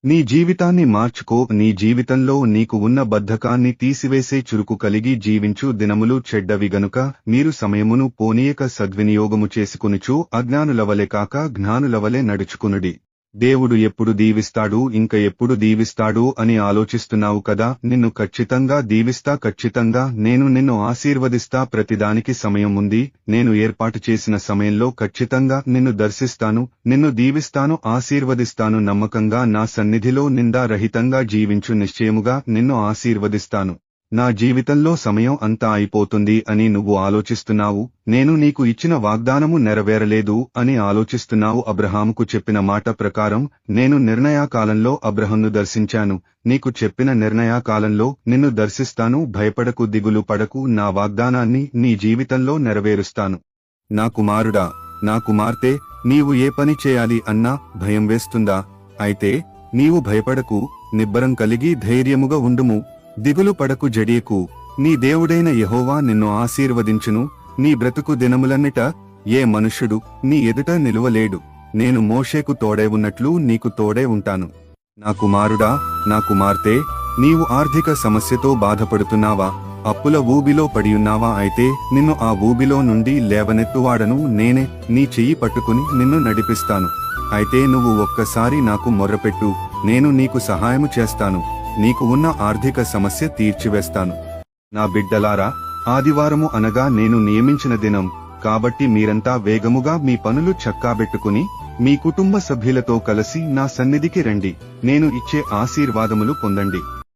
నీ జీవితాన్ని మార్చుకో. నీ జీవితంలో నీకు ఉన్న బద్ధకాన్ని తీసివేసే చురుకు కలిగి జీవించు. దినములు చెడ్డవి గనుక మీరు సమయమును పోనీయక సద్వినియోగము చేసుకొనుచు అజ్ఞానులవలె కాక జ్ఞానులవలె నడుచుకునుడి. దేవుడు ఎప్పుడు దీవిస్తాడు, ఇంక ఎప్పుడు దీవిస్తాడు అని ఆలోచిస్తున్నావు కదా. నిన్ను ఖచ్చితంగా దీవిస్తా, ఖచ్చితంగా నేను నిన్ను ఆశీర్వదిస్తా. ప్రతిదానికి సమయం ఉంది. నేను ఏర్పాటు చేసిన సమయంలో ఖచ్చితంగా నిన్ను దర్శిస్తాను, నిన్ను దీవిస్తాను, ఆశీర్వదిస్తాను. నమ్మకంగా నా సన్నిధిలో నిందారహితంగా జీవించు. నిశ్చయముగా నిన్ను ఆశీర్వదిస్తాను. నా జీవితంలో సమయం అంతా అయిపోతుంది అని నువ్వు ఆలోచిస్తున్నావు. నేను నీకు ఇచ్చిన వాగ్దానము నెరవేరలేదు అని ఆలోచిస్తున్నావు. అబ్రహాముకు చెప్పిన మాట ప్రకారం నేను నిర్ణయాకాలంలో అబ్రహామును దర్శించాను. నీకు చెప్పిన నిర్ణయాకాలంలో నిన్ను దర్శిస్తాను. భయపడకు, దిగులు పడకు. నా వాగ్దానాన్ని నీ జీవితంలో నెరవేరుస్తాను. నా కుమారుడా, నా కుమార్తె, నీవు ఏ పని చేయాలి అన్నా భయం వేస్తుందా? అయితే నీవు భయపడకు, నిబ్బరం కలిగి ధైర్యముగా ఉండుము. దిగులు పడకు, జడియకు. నీ దేవుడైన యెహోవా నిన్ను ఆశీర్వదించును. నీ బ్రతుకు దినములన్నిట ఏ మనుష్యుడు నీ ఎదుట నిలువలేడు. నేను మోషేకు తోడై ఉన్నట్లు నీకు తోడై ఉంటాను. నా కుమారుడా, నా కుమార్తె, నీవు ఆర్థిక సమస్యతో బాధపడుతున్నావా? అప్పుల ఊబిలో పడియున్నావా? అయితే నిన్ను ఆ ఊబిలో నుండి లేవనెత్తువాడను నేనే. నీ చెయ్యి పట్టుకుని నిన్ను నడిపిస్తాను. అయితే నువ్వు ఒక్కసారి నాకు మొర్రపెట్టు, నేను నీకు సహాయము చేస్తాను. నీకు ఉన్న ఆర్థిక సమస్య తీర్చివేస్తాను. నా బిడ్డలారా, ఆదివారము అనగా నేను నియమించిన దినం కాబట్టి మీరంతా వేగముగా మీ పనులు చక్కాబెట్టుకుని మీ కుటుంబ సభ్యులతో కలిసి నా సన్నిధికి రండి. నేను ఇచ్చే ఆశీర్వాదములు పొందండి.